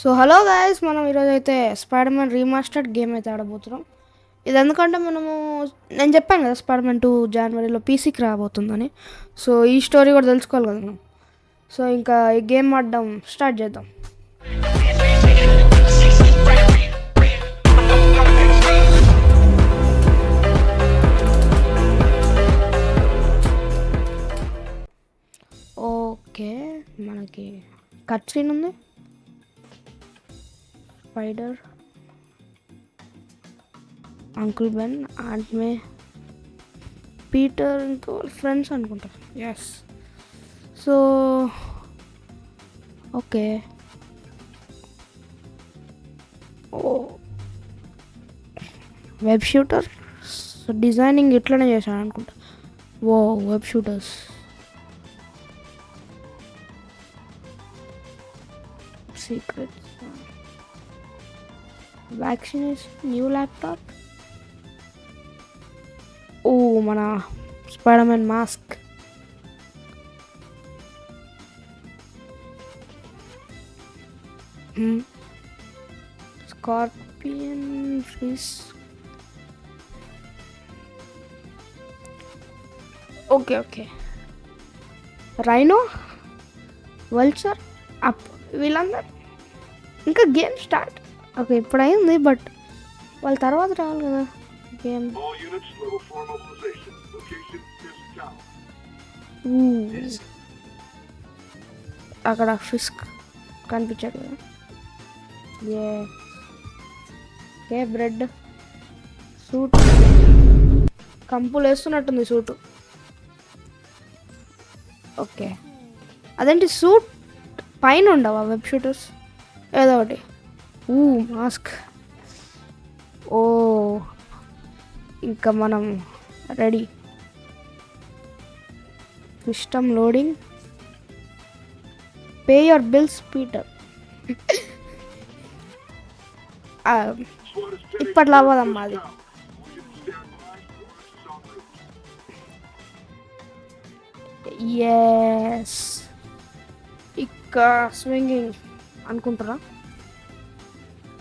So hello guys, మనం ఈరోజు అయితే స్పైడర్ మ్యాన్ రీమాస్టర్డ్ గేమ్ అయితే ఆడబోతున్నాం. ఇది ఎందుకంటే నేను చెప్పాను కదా స్పైడర్ మ్యాన్ 2 జనవరిలో పీసీకి రాబోతుందని. సో ఈ స్టోరీ కూడా తెలుసుకోవాలి కదా మనం. సో ఇంకా ఈ గేమ్ ఆడడం స్టార్ట్ చేద్దాం. ఓకే, మనకి కట్ సీన్ ఉంది. Spider, uncle Ben, aunt May, Peter, ఇంకా వాళ్ళ ఫ్రెండ్స్ అనుకుంటా. Yes. So okay, oh web shooter. So designing ఇట్లనే చేశాను అనుకుంటా. Oh web shooters, secrets, vaccination, new laptop. Oh మన Spider Man mask. Scorpion fish. Okay okay, Rhino, Vulture, up, వీళ్ళందరూ ఇంకా game start. Okay ఇప్పుడు అయింది, బట్ వాళ్ళ తర్వాత రావాలి కదా గేమ్. అక్కడ ఫిస్క్ కనిపించాడు కదా. ఏ బ్రెడ్ సూట్, కంపులు వేస్తున్నట్టుంది సూటు. ఓకే, అదేంటి సూట్ పైన ఉండవా వెబ్ షూటర్స్? ఏదో ఒకటి. మాస్క్. ఓ ఇంకా మనం ready. System loading. Pay your bills Peter. ఇప్పట్లో అవ్వదమ్మా అది. ఎస్, ఇంకా స్వింగింగ్ అనుకుంటారా?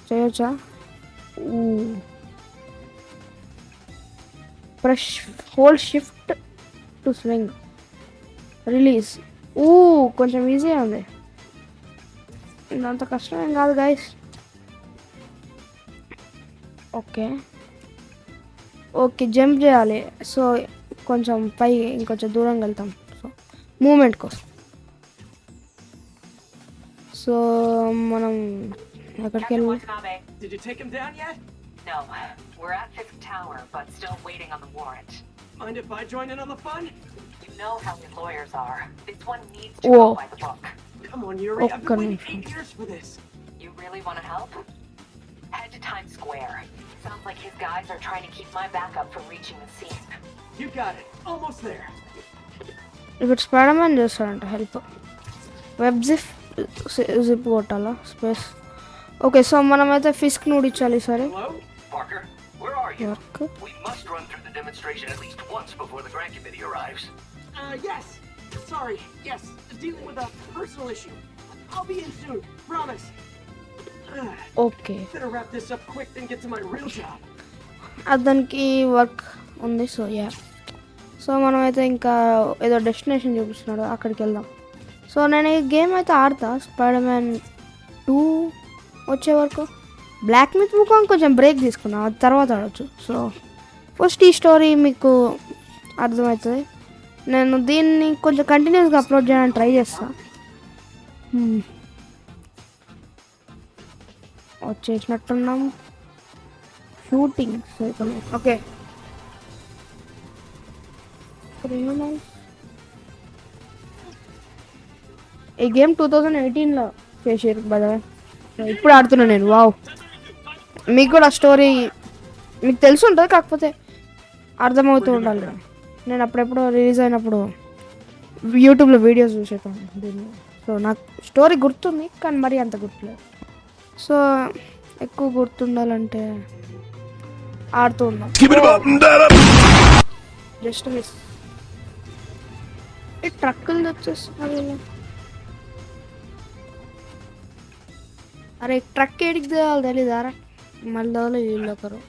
చేయొచ్చా? Press hold shift to swing. Release. కొంచెం ఈజీ ఉంది, ఇంత కష్టం ఏం కాదు గైస్. ఓకే ఓకే, జంప్ చేయాలి. సో కొంచెం పై ఇంకొంచెం దూరంగా వెళ్తాం. సో మూమెంట్ కోసం. సో మనం ఎక్కడికి వెళ్ళాలి? Did you take him down yet? No, we're at Fisk Tower, but still waiting on the warrant. Mind if I join in on the fun? You know how his lawyers are. This one needs to go by the book. Come on, Yuri. I've been waiting 8 years for this. You really want to help? Head to Times Square. Sounds like his guys are trying to keep my backup from reaching the scene. You got it. Almost there. ఇప్పుడు spider man చేస్తాడంట help. Web zip కొట్టాలా? Space. Okay, so మనమైతే Fisk నూడిచ్చాలి. సరే Hello? Parker, where are you? Work. We must run through the demonstration at least once before the grant committee arrives. Yes. Sorry. Yes. Dealing with a personal issue. I'll be in soon. Promise. Okay, Better wrap this up quick than get to my real job. అతనికి work ఉంది. So so మనమైతే ఇంకా ఏదో destination చూపిస్తున్నాడు, అక్కడికి వెళ్దాం. So నేను ఈ గేమ్ అయితే ఆడతా స్పైడర్ మ్యాన్ 2 వచ్చే వరకు. బ్లాక్ మిత్ బుక్ కొంచెం బ్రేక్ తీసుకున్నాం, అది తర్వాత ఆడవచ్చు. సో ఫస్ట్ ఈ స్టోరీ మీకు అర్థమవుతుంది. నేను దీన్ని కొంచెం కంటిన్యూస్గా అప్లోడ్ చేయడానికి ట్రై చేస్తాను. వచ్చేసినట్టున్నాం. షూటింగ్. ఓకే, ఈ గేమ్ 2018లో చేసారు కదా, ఇప్పుడు ఆడుతున్నా నేను. వావ్, మీకు కూడా స్టోరీ మీకు తెలిసి ఉంటుంది, కాకపోతే అర్థమవుతూ ఉండాలి. నేను అప్పుడెప్పుడు రిలీజ్ అయినప్పుడు యూట్యూబ్లో వీడియోస్ చూసేటాను దీన్ని. సో నాకు స్టోరీ గుర్తుంది, కానీ మరీ అంత గుర్తులేదు. సో ఎక్కువ గుర్తుండాలంటే ఆడుతూ ఉన్నాం. Just miss. ఈ ట్రక్కులు వచ్చేస్తున్నారు. అరే ట్రక్ ఏడికి తేవాలి తెలీదారా మళ్ళీ వీళ్ళు ఒకరు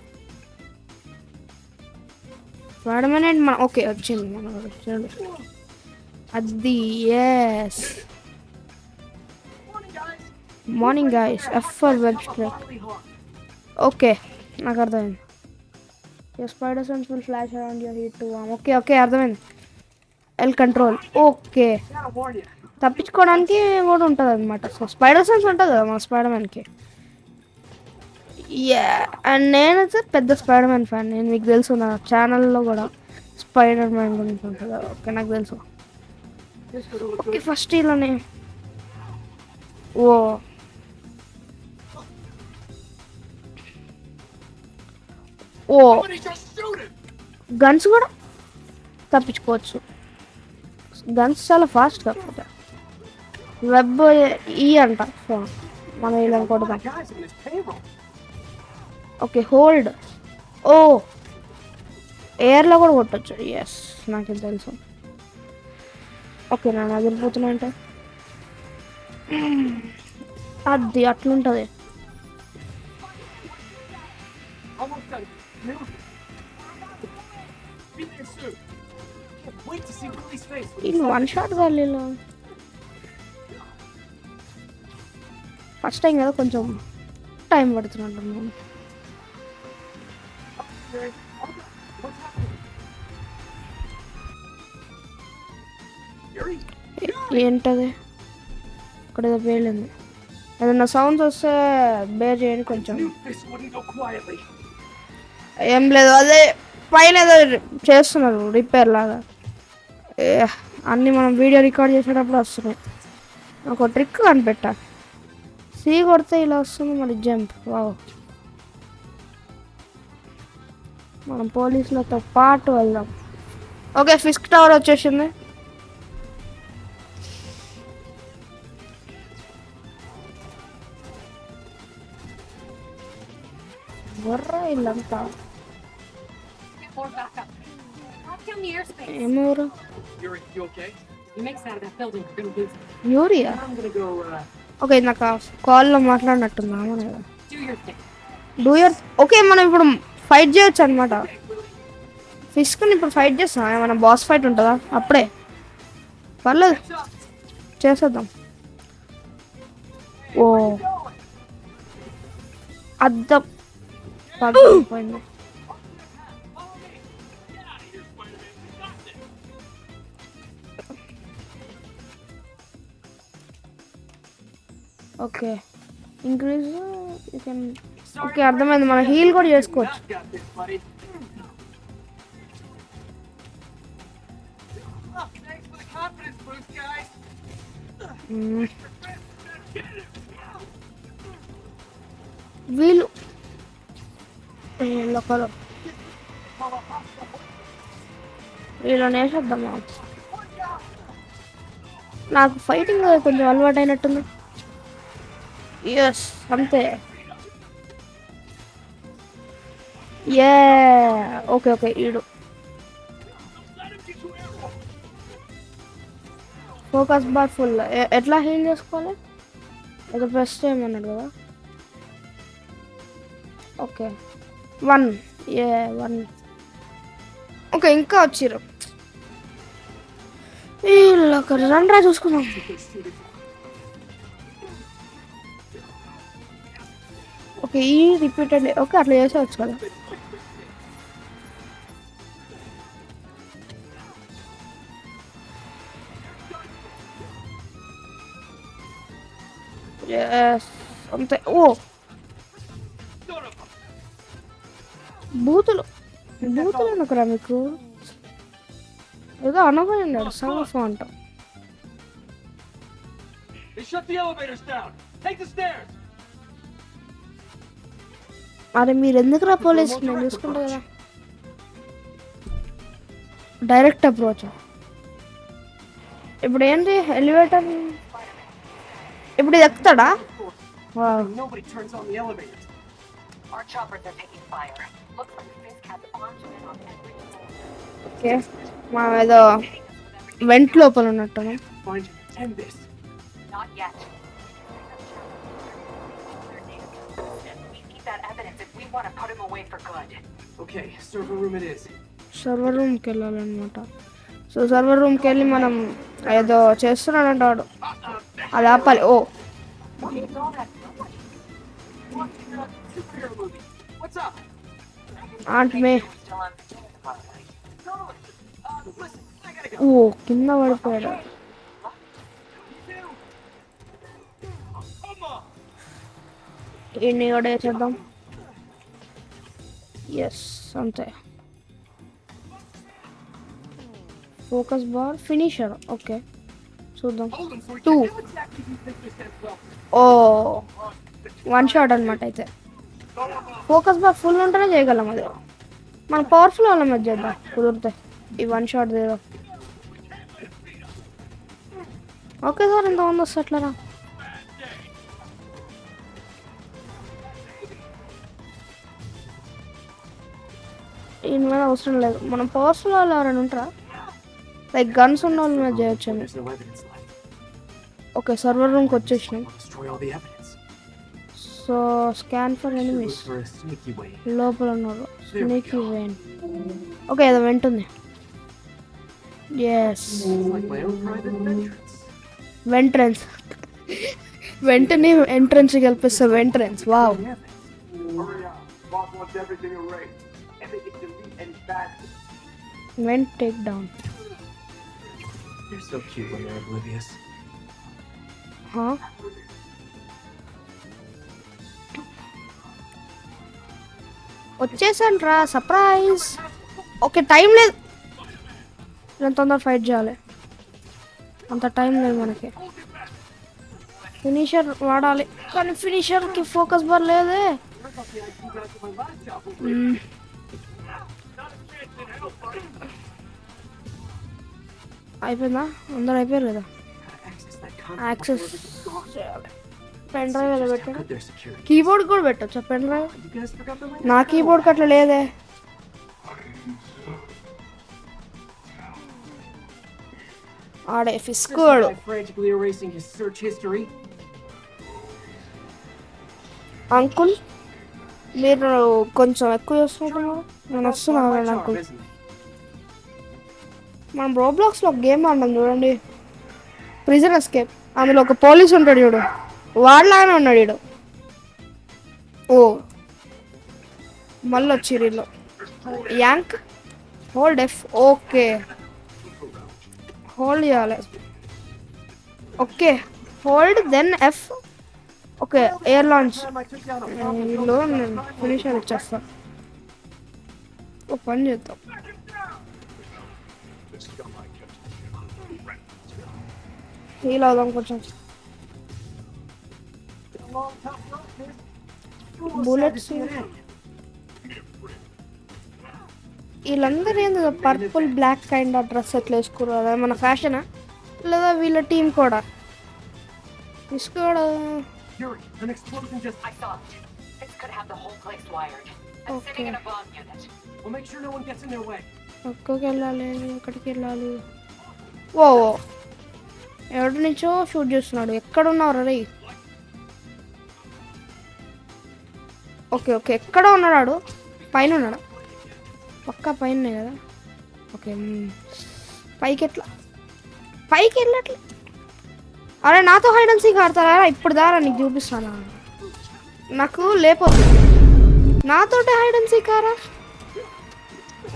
వాడమనే ఓకే వచ్చింది మన వచ్చాడు అది yes morning guys F for web strike okay నాకు అర్థమైంది spider sense will flash around your head to warn okay okay అర్థమైంది ఎల్ కంట్రోల్ ఓకే తప్పించుకోవడానికి కూడా ఉంటుంది అనమాట సో స్పైడర్ సెన్స్ ఉంటుంది కదా మన స్పైడర్ మ్యాన్కి యా అండ్ నేనైతే పెద్ద స్పైడర్ మ్యాన్ ఫ్యాన్ నేను మీకు తెలుసు నా ఛానల్లో కూడా స్పైడర్ మ్యాన్ గురించి ఉంటుంది ఓకే నాకు తెలుసు ఓకే ఫస్ట్ ఇలానే ఓ ఓ గన్స్ కూడా తప్పించుకోవచ్చు గన్స్ చాలా ఫాస్ట్ కాకపోతే వెబ్ ఈ అంట సో మనం ఇలా కొడదాం Guys in this payroll. Okay hold ఓ ఎయిర్లో కూడా కొట్టచ్చు ఎస్ నాకు తెలుసు ఓకే నేను అదిరిపోతున్నా అంటే అది అట్లుంటుంది Almost done. Move. Be there soon. Can't wait to see Willie's face. when he వీళ్ళు sees వన్ షాట్ వాళ్ళు ఫస్ట్ టైం కదా కొంచెం time పడుతున్నట్టు it. What's happening? Yuri? ఏంటది ఇక్కడ ఏదో పేలింది ఏదన్నా సౌండ్స్ వస్తే బేర్ చేయండి కొంచెం Knew this wouldn't go quietly. ఏం లేదు అదే పైన ఏదో చేస్తున్నారు రిపేర్ లాగా అన్నీ మనం వీడియో రికార్డ్ చేసేటప్పుడు వస్తున్నాయి ఒక ట్రిక్ కనిపెట్టా సీ కొడితే ఇలా వస్తుంది మరి జంప్ వావ్ మనం పోలీసులతో పాటు వెళ్దాం ఓకే ఫిస్క్ టవర్ వచ్చేసింది బొర్రా ఇల్లంతా Get more backup. Lock down the airspace. ఏమూరు Yuri, you okay? He makes it out of that building. We're gonna lose him. Urea I'm gonna go, okay నాకు కాల్లో మాట్లాడినట్టున్నా Do your thing. Do your okay మనం ఇప్పుడు fight చేయొచ్చు అనమాట ఫిస్క్ని ఇప్పుడు fight చేస్తాం ఏమైనా boss fight ఉంటుందా అప్పుడే పర్లేదు చేసేద్దాం ఓ అద్దం పగిలిపోయింది okay increase you can okay అర్థమైంది మనం హీల్ కూడా చేసుకోవచ్చు I've got this, buddy. Oh, thanks for the confidence boost, guys. వీళ్ళు వీళ్ళొకరు వీళ్ళని వేసేద్దామా నాకు ఫైటింగ్ కొంచెం అలవాటు అయినట్టుంది ఎస్ అంతే ఏ ఓకే ఓకే ఈడు ఫోకస్ బార్ ఫుల్ ఎట్లా హీల్ చేసుకోవాలి ఏదో ప్రెస్ చేయమన్నాడు కదా ఓకే 1 ఏ 1 ఓకే ఇంకా వచ్చిర్రు వీళ్ళు ఒక రన్ రా చూసుకుందాం ఓకే ఈ రిపీటెడ్ ఓకే అట్లా చేసేవచ్చు కదా అంతే ఓ బూతులు బూతులు అనుకురా మీకు ఏదో అనబోయినాడు సమస్య అంట They shut the elevators down. Take the stairs. అరే మీరు ఎందుకురా పోలీస్ నేను చూసుకుంటా కదా డైరెక్ట్ అప్రోచ్ ఇప్పుడు ఏంటి ఎలివేటర్ ఇప్పుడు ఇది ఎక్కుతాడా Nobody turns on the elevators. Our choppers are taking fire. Looks like Fisk has armed men on every floor. Okay మనం ఏదో వెంట్ లోపల ఉన్నట్టు Find you. End this. Not yet. want to put him away for good. Okay, server room it is. Server రూమ్కి వెళ్ళాలన్నమాట. So server రూమ్కి వెళ్ళి మనం ఏదో చేస్తున్నాడంట వాడు, అది ఆపాలి. ఓ Watching a superhero movie. What's up? Aunt May. Still on probably. Totally. Listen, I gotta go. ఓ కింద పడిపోయాడు. ఈయన్ని కూడా చేద్దాం. ఎస్ అంతే. Focus bar finisher. ఓకే చూద్దాం. 2. Exactly you think this as well. ఓ 1 షాట్ అనమాట. అయితే ఫోకస్ బార్ ఫుల్ ఉంటేనే చేయగలం. అది మన పవర్ఫుల్ వాళ్ళ మధ్య చేద్దాం కుదిరితే. ఈ 1 షాట్ ఏదో. ఓకే సార్ ఎంతమంది వస్తే అట్లరా. ఈయన మీద అవసరం లేదు. మనం పవర్ఫుల్ వాళ్ళు ఎవరైనా ఉంటారా, లైక్ గన్స్ ఉన్న వాళ్ళ మీద చేయొచ్చు. There's no evidence left. Okay server రూమ్కి వచ్చేసినాం. I'll destroy all the evidence. So scan for Should look enemies. for a sneaky way. లోపల ఉన్నారు. Sneaky way in. ఓకే ఏదో వెంట్ ఉంది. Yes It's like my own private entrance. Ventrance. వెంటనే entrance కల్పిస్తా. Ventrance. Wow. Hurry up. Boss wants everything erased. Everything delete and back. Vent take down. They're so cute when they're oblivious. వచ్చేసాను రా, surprise. Okay time లేదు, నేను తొందర fight చేయాలి. అంత time లేదు మనకి. ఫినిషర్ వాడాలి కానీ ఫినిషర్కి ఫోకస్ బార్ లేదే. అయిపోయిందా? అందరు అయిపోయారు కదా. యాక్సెస్ పెన్ డ్రైవ్ ఏదో పెట్టాడు. Good, their security. కీబోర్డ్ కూడా పెట్టచ్చా pen drive? You guys forgot the link? నా కీబోర్డ్కి అట్లా లేదే. ఆడే ఫిస్క్ This వాడు. guy frantically erasing his search history. Uncle మీరు కొంచెం ఎక్కువ చేస్తున్నారు. నేను వస్తున్నాను My charm, uncle. isn't it? మనం రోబ్లాక్స్లో ఒక గేమ్ ఆడినాం చూడండి, ప్రిజన్ ఎస్కేప్. అందులో ఒక పోలీస్ ఉంటాడు చూడు, వాడిలాగానే ఉన్నాడు వీడు. ఓ మళ్ళీ వచ్చి వీళ్ళు yank hold F. Okay hold చేయాలి. Okay hold then F. Okay air launch. I took down a వీళ్ళు నేను ఫినిషర్ ఇచ్చేస్తా. ఓ పని చేద్దాం. హీల్ అవుదాం కొంచెం. long tough road, kid. You almost Bullets had to see it end. వీళ్ళందరూ ఏందో purple black kind of dress ఎట్లా వేసుకోరు, అదే మన ఫ్యాషనా లేదా వీళ్ళ టీం కూడా తీసుకోడా? Fury, an explosion just. I saw it. This could have the whole place wired. I'm sitting in a bomb unit. We'll make sure no one gets in their way. ఒక్కకి వెళ్ళాలి, ఎక్కడికి వెళ్ళాలి? ఓ ఎవరి నుంచో షూట్ చేస్తున్నాడు. ఎక్కడున్నారు రే? Okay okay ఎక్కడ ఉన్నాడు? పైన ఉన్నాడా? పక్కా పైన కదా. ఓకే పైకి ఎట్లా? పైకి వెళ్ళట్లే. అరే నాతో హైడ్ అండ్ సీక్ ఆడతారా? ఇప్పుడు దారా నీకు చూపిస్తానా? నాకు లేపోద్దు. నాతోటే హైడ్ అండ్ సీక్ ఆరా?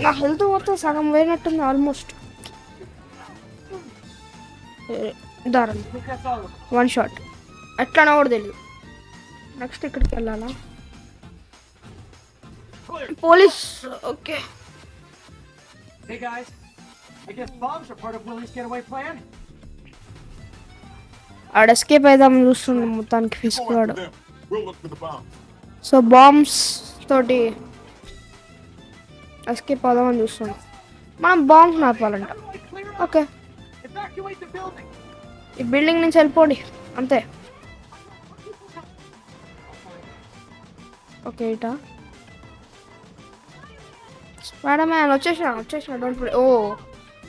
నా హెల్త్ మొత్తం సగం పోయినట్టుంది ఆల్మోస్ట్. దారం I think that's all of them. 1 shot. ఎట్లా కూడా తెలియదు. నెక్స్ట్ ఇక్కడికి వెళ్ళాలా? Police. Okay Hey guys, I guess bombs are part of Willie's getaway plan. ఆడ ఎస్కేప్ అయిదామని చూస్తున్నాం మొత్తానికి ఫిస్క్ వాడు. We'll look for the bomb. So bombs తోటి ఎస్కేప్ అవుదామని చూస్తున్నాం. మనం బాంబ్స్ నాపాలంట. Clear up. Okay Evacuate the building. ఈ బిల్డింగ్ నుంచి వెళ్ళిపోండి అంతే. ఓకే ఇటా స్పైడర్ మ్యాన్ వచ్చేసిన డోంట్ ఓ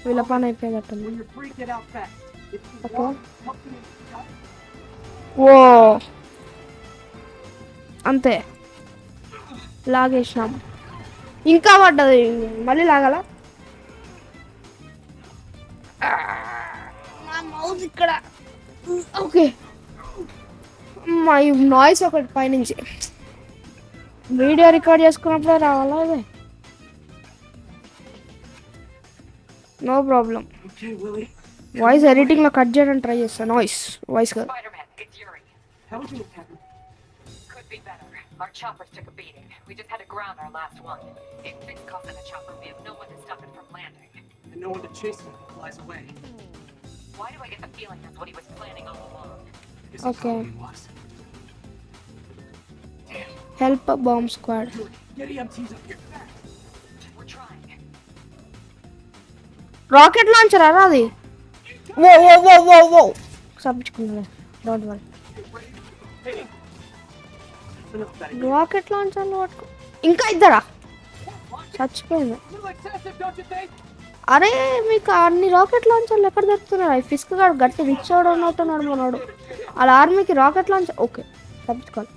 వీళ్ళ పని అయిపోయేటట్టుంది. When you're free, get out fast. If you Okay. want company, ఓ అంతే. లాగేసినాం. ఇంకా పడ్డది, మళ్ళీ లాగాల. నా మౌస్ ఇక్కడ. ఓకే, మా ఈ నాయిస్ ఒకటి పైనుంచి వీడియో రికార్డ్ చేసుకున్నప్పుడే రావాలా అదే. No problem. Okay, Willie. Voice ఎడిటింగ్లో కట్ చేయడానికి ట్రై చేస్తాను. వాయిస్ కాదు. Spider-Man, it's Yuri. How would you have happened? Could be better. Our choppers took a beating. We just had to ground our last one. If Fix calls in a chopper, we have no one to stop it from landing. And no one to chase him if he flies away. Why do I get the feeling that's what he was planning all along? Guess he Okay. probably was. Damn. Help bomb squad. Yuri, get EMTs up here fast. We're trying. Rocket launcher అరా అది. ఓ సబ్చుకున్నా. Don't worry. Hey. Enough of that. Rocket లాంచర్లు పట్టుకో. ఇంకా ఇద్దరా చచ్చిపోయింది. A little excessive, don't you think? అరే మీకు అన్ని రాకెట్ లాంచర్లు ఎక్కడ దొరుకుతున్నాయి? ఫిస్క్ గారు గట్టి రిచ్ అవుతున్నాడు మనోడు. వాళ్ళ ఆర్మీకి రాకెట్ లాంచర్. ఓకే తప్పించుకోవాలి.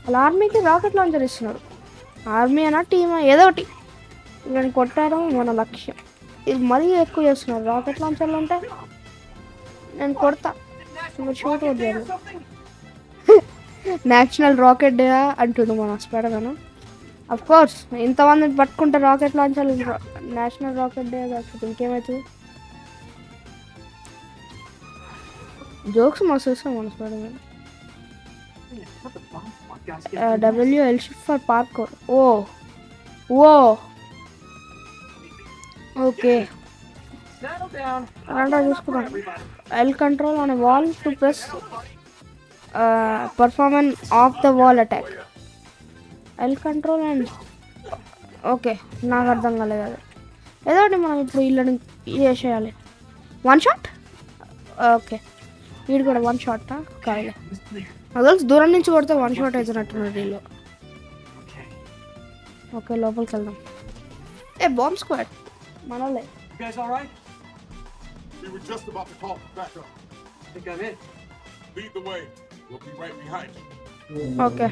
వాళ్ళ ఆర్మీకి రాకెట్ లాంచర్ ఇస్తున్నాడు. ఆర్మీ అయినా టీమా ఏదో ఒకటి వీళ్ళని కొట్టడం మన లక్ష్యం. ఇది మరీ ఎక్కువ చేస్తున్నారు రాకెట్ లాంచర్లు అంటే. నేను కొడతా. షూట్ అవుతారు. నేషనల్ రాకెట్ డే అంటుంది మన స్పైడర్మ్యాన్. అఫ్ కోర్స్ ఇంతమంది పట్టుకుంటే రాకెట్ లాంచర్లు నేషనల్ రాకెట్ డే కాకపోతే ఇంకేమవుతుంది? జోక్స్ మస్తు వస్తాం మన Spiderman. Man, how the bomb squad guys get through this? WL shift for parkour. ఓ ఓకే, Settle down. అలాంటి చూసుకున్నాం. Everybody. L control on wall to press performance of the wall attack. L control and okay, నాకు అర్థం కాలేదు అది. ఏదో ఒకటి మనం ఇప్పుడు వీళ్ళని చేసేయాలి. One shot. ఓకే, వీడు కూడా వన్ షాట్ కాయలే. It's clear. నాకు తెలుసు దూరం నుంచి కొడితే వన్ షాట్ అవుతున్నట్టున్నారు వీళ్ళు. Okay. ఓకే లోపలికి వెళ్దాం. బాంబ్ స్క్వాడ్ మనలే. You guys all right? We were just about to call for backup. I think I'm in. Lead the way. We'll be right behind you. Okay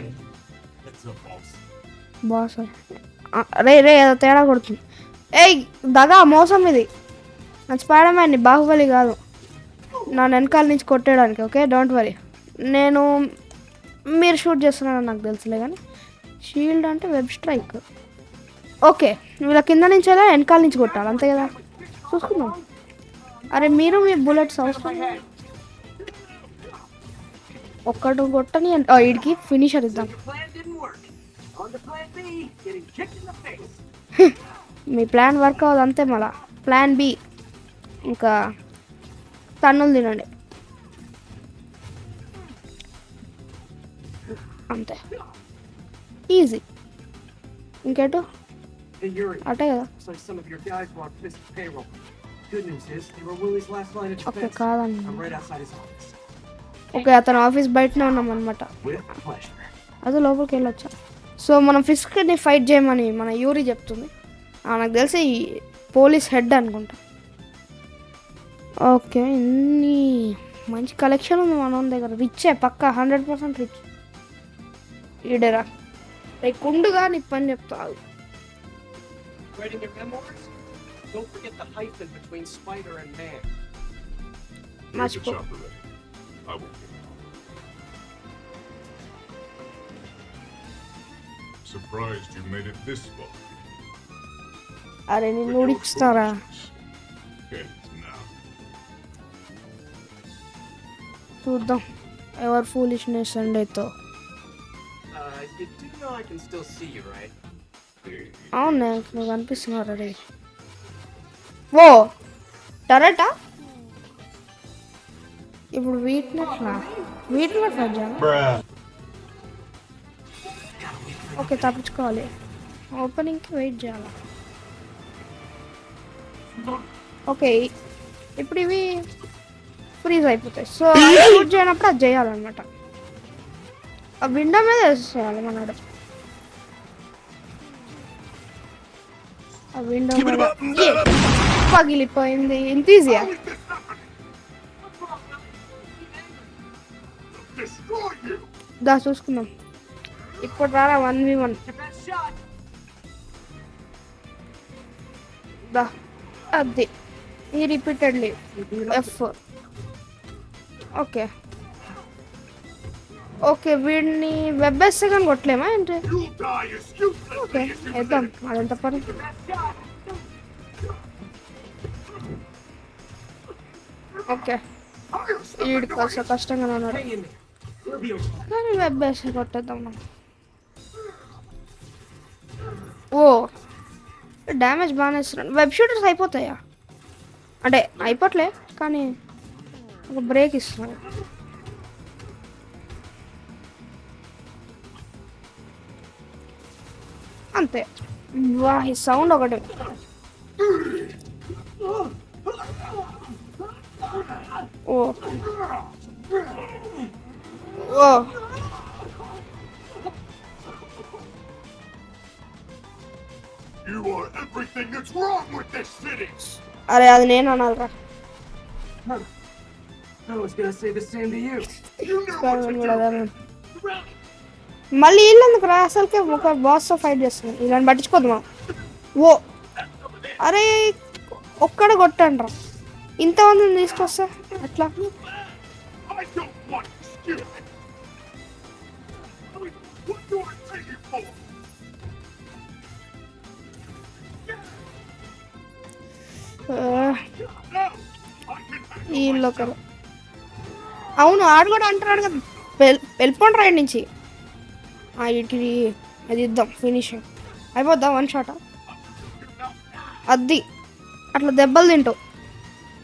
Heads up, boss. Boss రే ఏదో తేడా కొడుతుంది. ఏయ్ దగా మోసం ఇది. నా స్పైడర్మ్యాన్ని బాహుబలి కాదు, నా వెనకాల నుంచి కొట్టేయడానికి. Okay don't worry. నేను మీరు షూట్ చేస్తున్నారని నాకు తెలుసులే కానీ షీల్డ్ అంటే వెబ్ స్ట్రైక్. ఓకే వీళ్ళ కింద నుంచి ఎలా వెనకాల నుంచి కొట్టాలి అంతే కదా, చూసుకుందాం. అరే మీరు మీ బుల్లెట్స్ అవసరం. ఒక్కడు కొట్టని వీడికి ఫినిషర్ ఇద్దాం. Your plan didn't work. On to plan B, getting kicked in the face. Me plan work అవ్వదు అంతే. మళ్ళా ప్లాన్ బి ఇంకా తన్నులు తినండి అంతే, ఈజీ. ఇంకేటు Hey Yuri, అటే కదా. looks like some of your guys were on Fisk's payroll. Good news is, they were Willie's last line of okay defense. కాదండి. I'm right outside his office. Okay అతను office బయటనే ఉన్నాం అనమాట. With pleasure. అదే లోపలికి వెళ్ళొచ్చా. సో మనం ఫిస్క్ని fight చేయమని మన యూరి చెప్తుంది. నాకు తెలిసి పోలీస్ హెడ్ అనుకుంటా. ఓకే ఇన్ని మంచి కలెక్షన్ ఉంది మన దగ్గర. రిచ్చే పక్కా 100% రిచ్. ఈడరా కుండుగా నీ పని చెప్తావు. Writing your memoirs? Don't forget the hyphen between spider and man. Here's Much the cool. chopper ready. I will get it. Surprised you made it this far. అరే But నిన్ను your ఉడికిస్తారా? foolishness ends now. చూద్దాం ఎవరు foolishness అండేతో. You do know I can still see you, right? అవును నువ్వు కనిపిస్తున్నావు ready. ఓ టరెటా ఇప్పుడు వీటిని okay తప్పించుకోవాలి. ఓపెనింగ్కి వెయిట్ చేయాలి. ఓకే ఇప్పుడు ఇవి ఫ్రీజ్ అయిపోతాయి. సో షూట్ చేయనప్పుడు అది చేయాలన్నమాట. ఆ విండో మీద వేసేయాలి మనడు. ఆ విండో మీద పగిలిపోయింది. ఇంత ఈజీయా? Destroy you! దా చూసుకుందాం. ఇప్పుడు రారా 1v1 Your best shot. దా అది ఈ రిపీటెడ్లీ ఎఫ్ ఓకే ఓకే వీడిని వెబ్ వేస్తే కానీ కొట్టలేమా ఏంటి You'll die as uselessly okay as you వేద్దాం అదంత పని ఓకే వీడికి కొంచెం కష్టంగానే ఉన్నాడు Hang in there. We'll be okay. కానీ వెబ్ వేస్తే కొట్టేద్దాం మనం ఓ డ్యామేజ్ బాగానే ఇస్తున్నాడు వెబ్ షూటర్స్ అయిపోతాయా అంటే అయిపోట్లే కానీ ఒక బ్రేక్ ఇస్తున్నాడు అంతే వా ఈ సౌండ్ ఒకటి ఓ ఓ You are everything that's wrong with this city. అరే అది నేను అనాలిరా I was gonna say the same to you. You knew what to కూడా అదే do. అన్నాను. మళ్ళీ వీళ్ళు ఎందుకు రా అసలుకే ఒక బాస్తో ఫైట్ చేస్తున్నాను ఇలాంటి పట్టించుకోద్దు మనం ఓ అరే ఒక్కడ కొట్టండి రా ఇంతమందిని తీసుకొస్తా అట్లా I don't want excuses. I mean, what do I take you for? ఆ, No, I can handle వీళ్ళు ఒకరు అవును ఆడు కూడా అంటున్నాడు కదా వెళ్ళిపోండి రైడ్ నుంచి ఇటు అది ఇద్దాం ఫినిషింగ్ అయిపోద్దా వన్ షాట్ అద్ది అట్లా దెబ్బలు తింటావు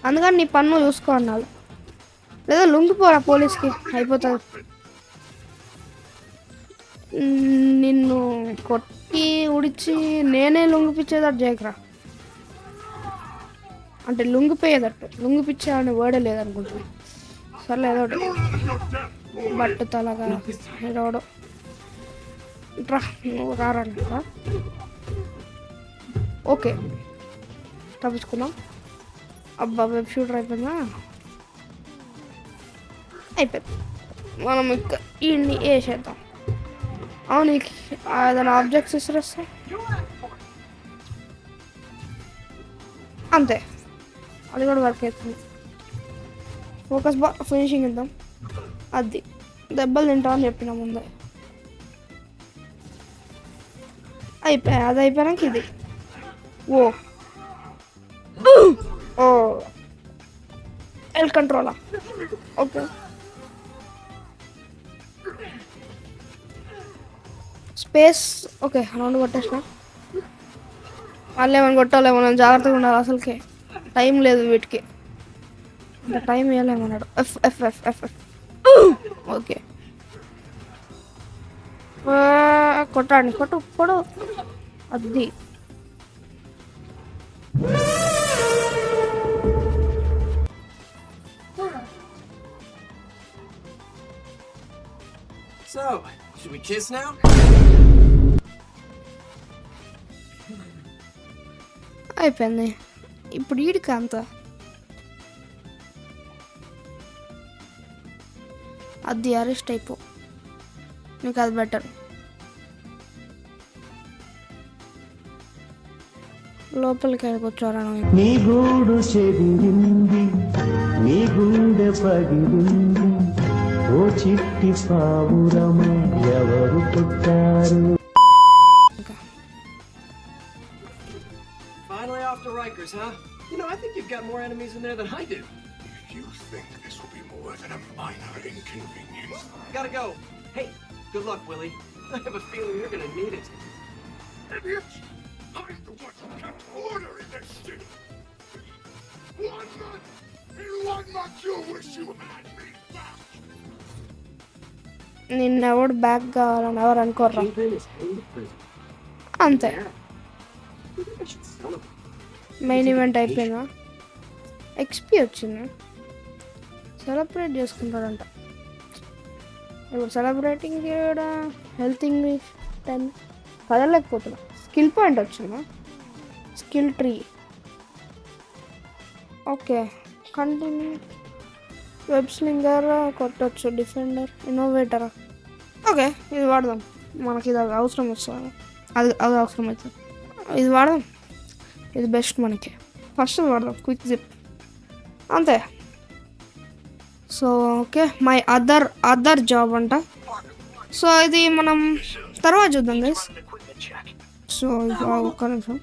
అందుకని నీ పన్ను చూసుకో అన్నాడు లేదా లొంగిపోరా పోలీస్కి అయిపోతుంది నిన్ను కొట్టి ఉడిచి నేనే లొంగిపించేదట్టు చేయకరా అంటే లొంగిపోయేదట్టు లొంగిపించే అని వర్డే లేదనుకుంటున్నా సర్లే ఏదో ఒకటి You're out of your depth, boy. బట్టు తలగా ఏడోడు రా నువ్వు రారండి ఓకే తప్పించుకున్నాం అబ్బా వెబ్ షూటర్ అయిపోయిందా అయిపోయింది మనం ఇంకా ఈ వేసేద్దాం అవును ఏదైనా ఆబ్జెక్ట్స్ ఇస్తారా అంతే అది కూడా వర్క్ అవుతుంది ఫోకస్ ఫినిషింగ్ ఇద్దాం అది దెబ్బలు తింటాం అని చెప్పిన ముందే అయిపోయా అది అయిపోయాక ఇది ఓ ఓ ఎల్ కంట్రోలా ఓకే స్పేస్ ఓకే రౌండ్ కొట్టేసిన మళ్ళీ ఏమైనా కొట్టాలి మనం జాగ్రత్తగా ఉండాలి అసలుకే టైం లేదు వీటికి ఇంత టైం వేయలేమన్నాడు F F F F F okay కొట్టండి కొట్టు కొడు అది So, should we kiss now? అయిపోయింది ఇప్పుడు ఈడికి అంత అది అరెస్ట్ అయిపో నీకు అది బెటర్ లోపలికి వెళ్ళిపోచ్చారా నీ గూడు చెదిరింది నీ గుండె పగిలింది ఓ చిట్టి పావురము ఎవరు పుట్టారు Finally off to Rikers, huh? You know, I think you've got more enemies in there than I do. You think this will be more than a minor inconvenience? Gotta go. Hey, good luck, Willie. I have a feeling you're gonna need it. Idiots! I'm the one who kept order in this city! 1 month! In 1 month you'll wish you had me back! నిన్నెవడు back కావాలని ఎవరు అనుకోర్రా Kingpin is heading to prison. అంతే I should celebrate. Main event అయిపోయిందా XP వచ్చింది celebrate చేసుకుంటాడంట ఇప్పుడు celebrating కూడా హెల్త్ ఇంగ్లీష్ 10 కదలలేకపోతున్నా స్కిల్ పాయింట్ వచ్చిందా skill tree okay continue web slinger కొట్టచ్చు డిఫెండర్ ఇన్నోవేటరా ఓకే ఇది వాడదాం మనకి ఇది అవసరం వస్తుంది, అది అవసరం అవుతుంది. ఇది వాడదాం, ఇది బెస్ట్ మనకి. ఫస్ట్ వాడదాం క్విక్ జిప్ అంతే. So okay, my other job అంట. సో ఇది మనం తర్వాత చూద్దాం guys. Run an equipment check. So ఒక్క నిమిషం.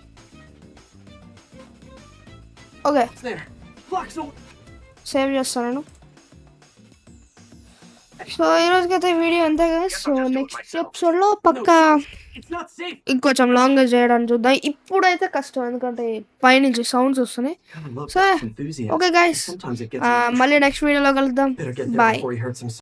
Okay, It's there. Fox, save చేస్తాను. సో ఈరోజుకైతే వీడియో అంతే గైస్. సో నెక్స్ట్ ఎపిసోడ్లో పక్కా it's not safe. ఇంకొంచెం లాంగ్గా చేయడానికి చూద్దాం. ఇప్పుడైతే కష్టం, ఎందుకంటే పైనుంచి సౌండ్స్ వస్తున్నాయి. Gotta love So, Doc's enthusiasm. Okay guys, Sometimes it gets మళ్ళీ నెక్స్ట్ వీడియోలో కలుద్దాం. better get there boy. before he hurts himself.